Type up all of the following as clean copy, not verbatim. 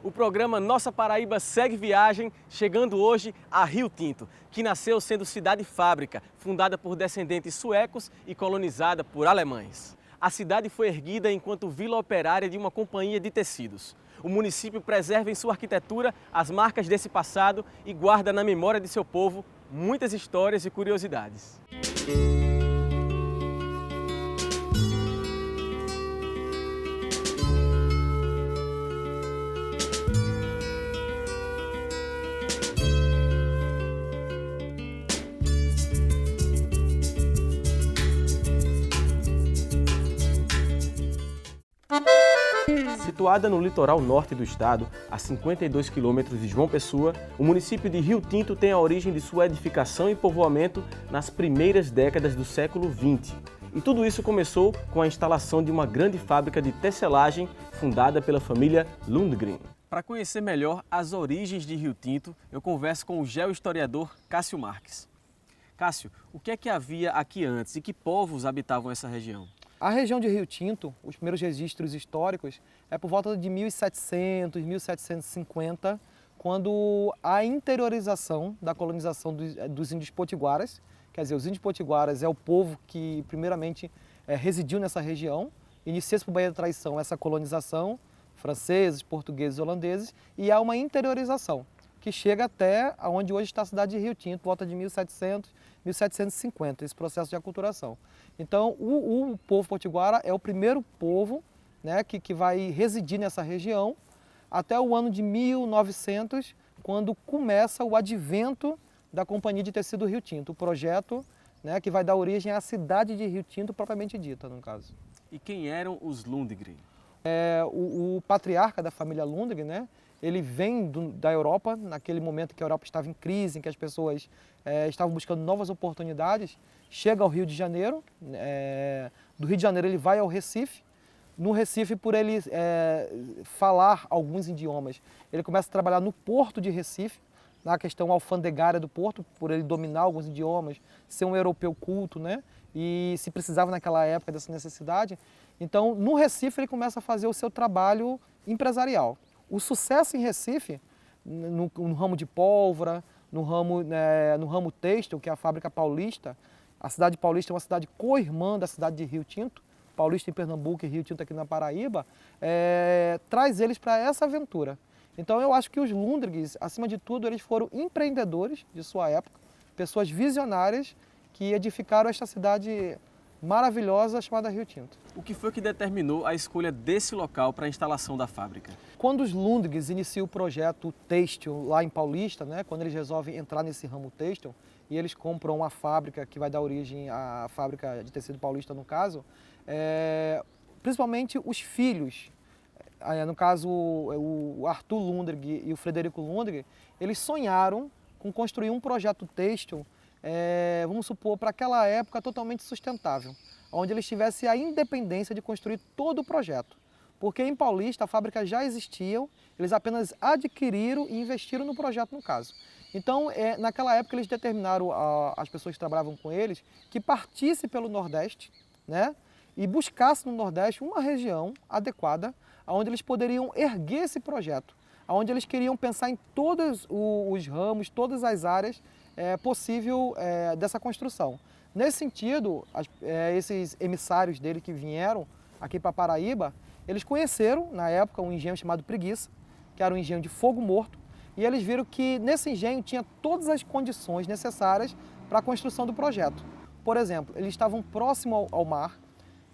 O programa Nossa Paraíba segue viagem, chegando hoje a Rio Tinto, que nasceu sendo cidade-fábrica, fundada por descendentes suecos e colonizada por alemães. A cidade foi erguida enquanto vila operária de uma companhia de tecidos. O município preserva em sua arquitetura as marcas desse passado e guarda na memória de seu povo muitas histórias e curiosidades. Situada no litoral norte do estado, a 52 quilômetros de João Pessoa, o município de Rio Tinto tem a origem de sua edificação e povoamento nas primeiras décadas do século XX. E tudo isso começou com a instalação de uma grande fábrica de tecelagem fundada pela família Lundgren. Para conhecer melhor as origens de Rio Tinto, eu converso com o geohistoriador Cássio Marques. Cássio, o que é que havia aqui antes e que povos habitavam essa região? A região de Rio Tinto, os primeiros registros históricos, é por volta de 1700, 1750, quando a interiorização da colonização dos índios potiguaras, quer dizer, os índios potiguaras é o povo que primeiramente residiu nessa região, inicia-se por Baía da Traição essa colonização, franceses, portugueses, holandeses, e há uma interiorização, que chega até onde hoje está a cidade de Rio Tinto, por volta de 1700, 1750, esse processo de aculturação. Então, o povo potiguara é o primeiro povo, né, que vai residir nessa região até o ano de 1900, quando começa o advento da Companhia de Tecido Rio Tinto, o projeto, né, que vai dar origem à cidade de Rio Tinto propriamente dita, no caso. E quem eram os Lundgren? O patriarca da família Lundgren, né, ele vem da Europa, naquele momento que a Europa estava em crise, em que as pessoas estavam buscando novas oportunidades, chega ao Rio de Janeiro, do Rio de Janeiro ele vai ao Recife. No Recife, por ele falar alguns idiomas, ele começa a trabalhar no porto de Recife, na questão alfandegária do porto, por ele dominar alguns idiomas, ser um europeu culto, né? E se precisava naquela época dessa necessidade. Então, no Recife, ele começa a fazer o seu trabalho empresarial. O sucesso em Recife, no ramo de pólvora, no ramo têxtil, que é a fábrica paulista, a cidade paulista é uma cidade co-irmã da cidade de Rio Tinto, Paulista em Pernambuco e Rio Tinto aqui na Paraíba, traz eles para essa aventura. Então eu acho que os Lundgrens, acima de tudo, eles foram empreendedores de sua época, pessoas visionárias que edificaram esta cidade maravilhosa chamada Rio Tinto. O que foi que determinou a escolha desse local para a instalação da fábrica? Quando os Lundgrens iniciam o projeto têxtil lá em Paulista, né, quando eles resolvem entrar nesse ramo têxtil, e eles compram uma fábrica que vai dar origem à fábrica de tecido paulista, no caso, principalmente os filhos, no caso o Arthur Lundgren e o Frederico Lundgren, eles sonharam com construir um projeto têxtil, vamos supor, para aquela época totalmente sustentável, onde eles tivessem a independência de construir todo o projeto. Porque em Paulista a fábrica já existia, eles apenas adquiriram e investiram no projeto no caso. Então, naquela época eles determinaram as pessoas que trabalhavam com eles que partissem pelo Nordeste, né, e buscassem no Nordeste uma região adequada onde eles poderiam erguer esse projeto, onde eles queriam pensar em todos os ramos, todas as áreas possível dessa construção. Nesse sentido, esses emissários dele que vieram aqui para Paraíba, eles conheceram, na época, um engenho chamado Preguiça, que era um engenho de fogo morto, e eles viram que nesse engenho tinha todas as condições necessárias para a construção do projeto. Por exemplo, eles estavam próximo ao mar,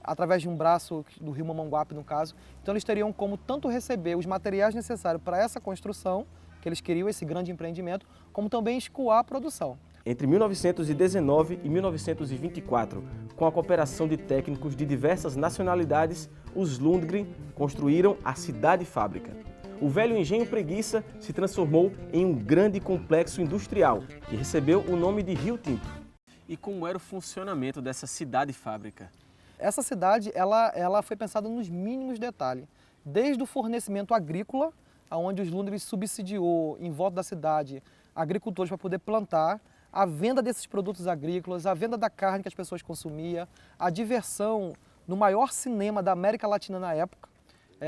através de um braço do rio Mamanguape, no caso, então eles teriam como tanto receber os materiais necessários para essa construção, que eles queriam, esse grande empreendimento, como também escoar a produção. Entre 1919 e 1924, com a cooperação de técnicos de diversas nacionalidades, os Lundgren construíram a cidade-fábrica. O velho engenho Preguiça se transformou em um grande complexo industrial, que recebeu o nome de Rio Tinto. E como era o funcionamento dessa cidade-fábrica? Essa cidade ela foi pensada nos mínimos detalhes, desde o fornecimento agrícola, onde os Lundgren subsidiou em volta da cidade agricultores para poder plantar, a venda desses produtos agrícolas, a venda da carne que as pessoas consumiam, a diversão no maior cinema da América Latina na época,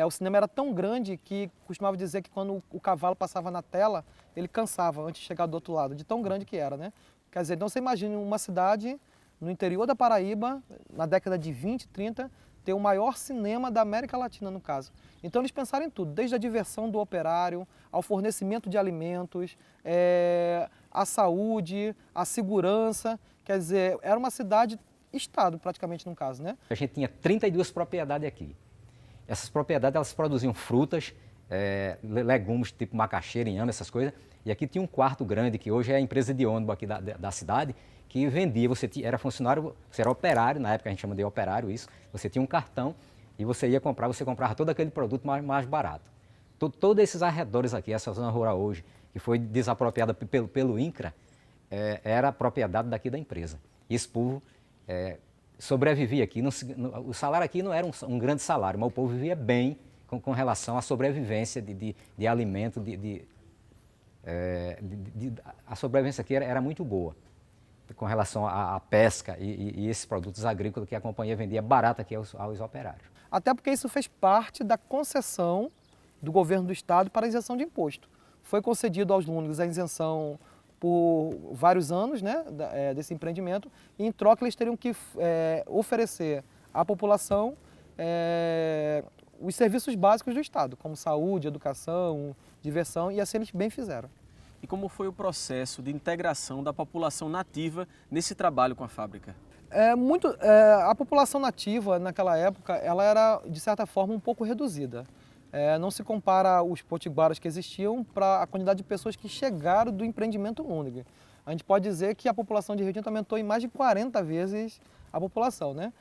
O cinema era tão grande que costumava dizer que quando o cavalo passava na tela, ele cansava antes de chegar do outro lado, de tão grande que era, né? Quer dizer, então você imagina uma cidade no interior da Paraíba, na década de 20, 30, ter o maior cinema da América Latina, no caso. Então eles pensaram em tudo, desde a diversão do operário, ao fornecimento de alimentos, a saúde, a segurança. Quer dizer, era uma cidade-estado praticamente, no caso, né? A gente tinha 32 propriedades aqui. Essas propriedades, elas produziam frutas, legumes tipo macaxeira, inhame, essas coisas. E aqui tinha um quarto grande, que hoje é a empresa de ônibus aqui da cidade, que vendia. Você era funcionário, você era operário, na época a gente chama de operário isso. Você tinha um cartão e você ia comprar, você comprava todo aquele produto mais barato. Todos esses arredores aqui, essa zona rural hoje, que foi desapropriada pelo INCRA, era propriedade daqui da empresa. E esse povo sobrevivia aqui. O salário aqui não era um grande salário, mas o povo vivia bem com relação à sobrevivência de alimento, a sobrevivência aqui era muito boa com relação à pesca e esses produtos agrícolas que a companhia vendia barato aqui aos operários. Até porque isso fez parte da concessão do governo do estado para a isenção de imposto. Foi concedido aos lúndigos a isenção por vários anos, né, desse empreendimento, e em troca eles teriam que oferecer à população os serviços básicos do estado, como saúde, educação, diversão, e assim eles bem fizeram. E como foi o processo de integração da população nativa nesse trabalho com a fábrica? A população nativa naquela época ela era, de certa forma, um pouco reduzida. Não se compara os potiguaras que existiam para a quantidade de pessoas que chegaram do empreendimento Lundgren. A gente pode dizer que a população de Rio Tinto aumentou em mais de 40 vezes a população, né?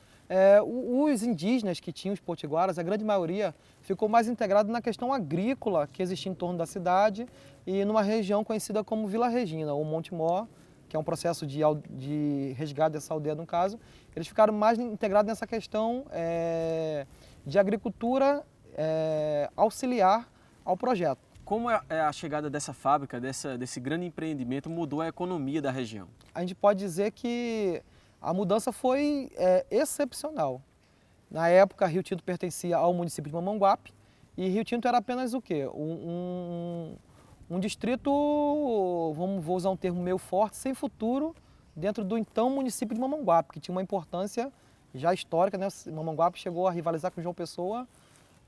Os indígenas que tinham os potiguaras, a grande maioria, ficou mais integrado na questão agrícola que existia em torno da cidade e numa região conhecida como Vila Regina, ou Monte Mor, que é um processo de resgate dessa aldeia, no caso. Eles ficaram mais integrados nessa questão de agricultura auxiliar ao projeto. Como a chegada dessa fábrica, desse grande empreendimento, mudou a economia da região? A gente pode dizer que a mudança foi excepcional. Na época, Rio Tinto pertencia ao município de Mamanguape e Rio Tinto era apenas o quê? Um distrito, vou usar um termo meio forte, sem futuro, dentro do então município de Mamanguape, que tinha uma importância já histórica, né? Mamanguape chegou a rivalizar com João Pessoa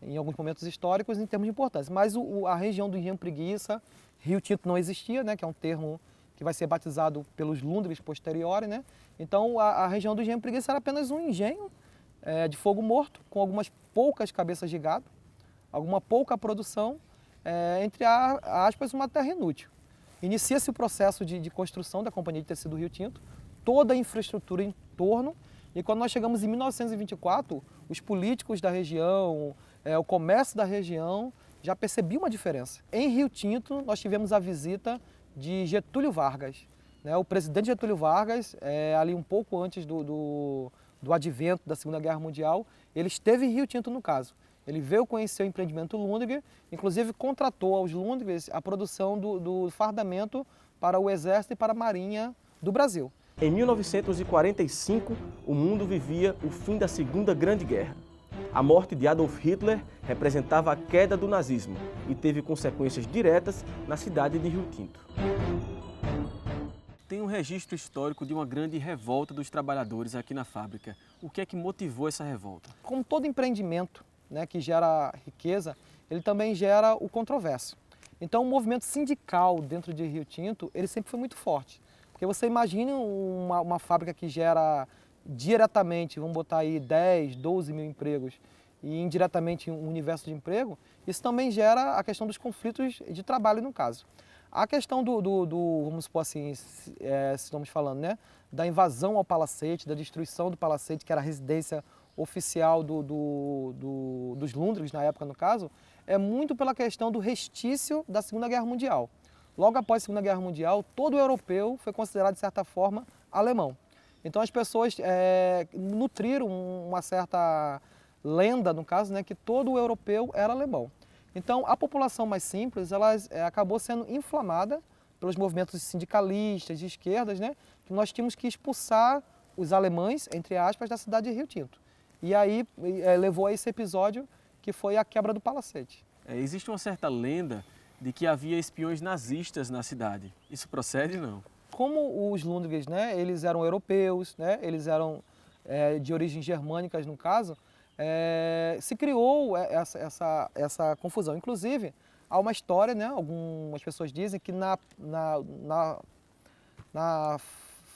em alguns momentos históricos em termos de importância. Mas a região do Engenho Preguiça, Rio Tinto não existia, né? Que é um termo que vai ser batizado pelos Lundgrens posteriores, né? Então a região do Engenho Preguiça era apenas um engenho de fogo morto, com algumas poucas cabeças de gado, alguma pouca produção, entre aspas, uma terra inútil. Inicia-se o processo de construção da Companhia de Tecido Rio Tinto, toda a infraestrutura em torno, e quando nós chegamos em 1924, os políticos da região, o comércio da região, já percebiam uma diferença. Em Rio Tinto, nós tivemos a visita de Getúlio Vargas. O presidente Getúlio Vargas, ali um pouco antes do advento da Segunda Guerra Mundial, ele esteve em Rio Tinto, no caso. Ele veio conhecer o empreendimento Lundgren, inclusive contratou aos Lundgrens a produção do fardamento para o Exército e para a Marinha do Brasil. Em 1945, o mundo vivia o fim da Segunda Grande Guerra. A morte de Adolf Hitler representava a queda do nazismo e teve consequências diretas na cidade de Rio Tinto. Tem um registro histórico de uma grande revolta dos trabalhadores aqui na fábrica. O que é que motivou essa revolta? Como todo empreendimento, né, que gera riqueza, ele também gera o controverso. Então o movimento sindical dentro de Rio Tinto, ele sempre foi muito forte. Porque você imagina uma fábrica que gera diretamente, vamos botar aí 10, 12 mil empregos e indiretamente um universo de emprego, isso também gera a questão dos conflitos de trabalho no caso. A questão vamos supor assim, estamos falando, né, da invasão ao palacete, da destruição do palacete, que era a residência oficial dos Lundgrens, na época no caso, é muito pela questão do restício da Segunda Guerra Mundial. Logo após a Segunda Guerra Mundial, todo europeu foi considerado, de certa forma, alemão. Então as pessoas nutriram uma certa lenda, no caso, né, que todo europeu era alemão. Então a população mais simples acabou sendo inflamada pelos movimentos sindicalistas, de esquerdas, né, que nós tínhamos que expulsar os alemães, entre aspas, da cidade de Rio Tinto. E aí levou a esse episódio que foi a quebra do palacete. Existe uma certa lenda de que havia espiões nazistas na cidade. Isso procede, não? Como os Lundgrens, né, eles eram europeus, né, eles eram de origens germânicas, no caso, se criou essa confusão. Inclusive, há uma história, né, algumas pessoas dizem que na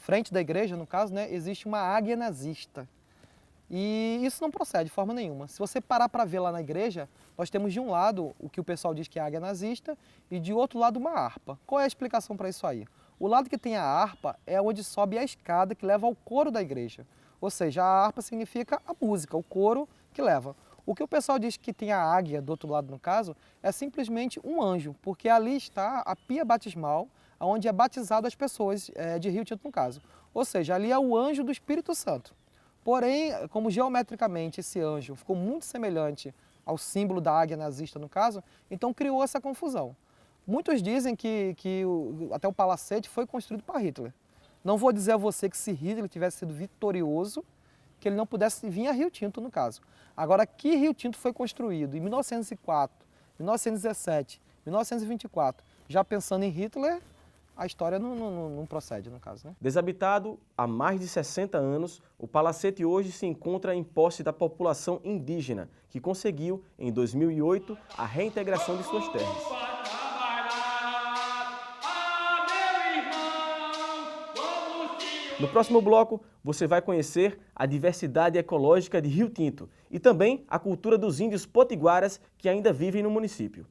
frente da igreja, no caso, né, existe uma águia nazista. E isso não procede de forma nenhuma. Se você parar para ver lá na igreja, nós temos de um lado o que o pessoal diz que é a águia nazista e de outro lado uma harpa. Qual é a explicação para isso aí? O lado que tem a harpa é onde sobe a escada que leva ao coro da igreja. Ou seja, a harpa significa a música, o coro que leva. O que o pessoal diz que tem a águia do outro lado, no caso, é simplesmente um anjo, porque ali está a pia batismal, onde é batizado as pessoas de Rio Tinto, no caso. Ou seja, ali é o anjo do Espírito Santo. Porém, como geometricamente esse anjo ficou muito semelhante ao símbolo da águia nazista, no caso, então criou essa confusão. Muitos dizem que até o palacete foi construído para Hitler. Não vou dizer a você que se Hitler tivesse sido vitorioso, que ele não pudesse vir a Rio Tinto, no caso. Agora, que Rio Tinto foi construído em 1904, 1917, 1924, já pensando em Hitler, a história não procede, no caso, né? Desabitado há mais de 60 anos, o palacete hoje se encontra em posse da população indígena, que conseguiu, em 2008, a reintegração de suas terras. No próximo bloco, você vai conhecer a diversidade ecológica de Rio Tinto e também a cultura dos índios potiguaras que ainda vivem no município.